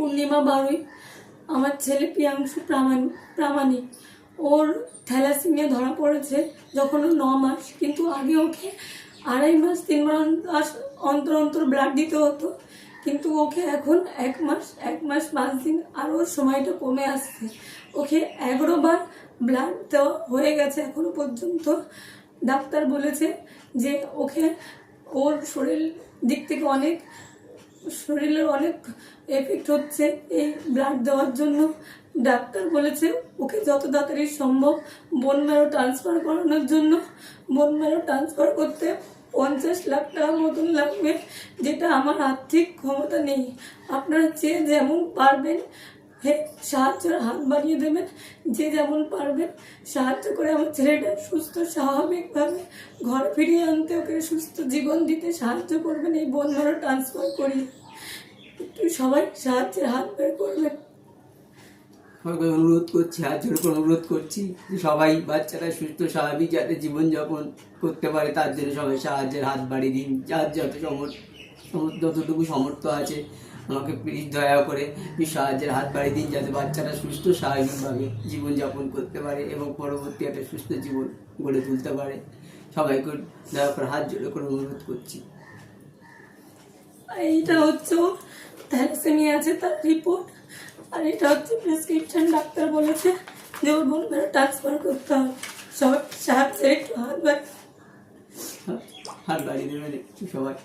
পূর্ণিমা বারুই, আমার ছেলে প্রিয়াংশু প্রামাণিক। ওর থ্যালাসেমিয়া ধরা পড়েছে যখন ও 9 মাস, কিন্তু আগে ওকে 2.5 মাস 3 মাস অন্তর অন্তর ব্লাড দিতে হতো, কিন্তু ওকে এখন 1 মাস 5 দিন আর ওর সময়টা কমে আসছে। ওকে 11 বার ব্লাড দেওয়া হয়ে গেছে এখনো পর্যন্ত। ডাক্তার বলেছে যে ওকে ওর দিক থেকে শরীরের অনেক এফেক্ট হচ্ছে এই ব্লাড দেওয়ার জন্য। ডাক্তার বলেছে ওকে যত তাড়াতাড়ি সম্ভব বোন ম্যারো ট্রান্সফার করানোর জন্য। বোন ম্যারো ট্রান্সফার করতে 50 লাখ টাকা মতন লাগবে, যেটা আমার আর্থিক ক্ষমতা নেই। আপনারা যে যেমন পারবেন সাহায্যের হাত বাড়িয়ে দেবেন, যে যেমন পারবেন সাহায্য করে আমার ছেলেটা সুস্থ স্বাভাবিকভাবে ঘর ফিরিয়ে আনতে, ওকে সুস্থ জীবন দিতে সাহায্য করবেন। এই বোন ম্যারো ট্রান্সফার করি, একটু সবাই সাহায্যের হাত বের করবেন। অনুরোধ করছি, হাত জোড় করে অনুরোধ করছি যে সবাই বাচ্চারা সুস্থ স্বাভাবিক যাতে জীবনযাপন করতে পারে তার জন্য সবাই সাহায্যের হাত বাড়িয়ে দিন। যার যতটুকু সামর্থ্য আছে আমাকে প্লিজ দয়া করে সাহায্যের হাত বাড়িয়ে দিন, যাতে বাচ্চারা সুস্থ স্বাভাবিকভাবে জীবনযাপন করতে পারে এবং পরবর্তী একটা সুস্থ জীবন গড়ে তুলতে পারে। সবাইকে দয়া করে হাত জোড় করে অনুরোধ করছি। এইটা হচ্ছে থ্যালাসেমিয়া আছে তার রিপোর্ট, আর এটা হচ্ছে প্রেসক্রিপশন। ডাক্তার বলেছে যে ওর বোন ম্যারো ট্রান্সফার করতে হবে। সবাই সাহায্যের একটু হাত বাড়িয়ে দেবেন একটু সবাই।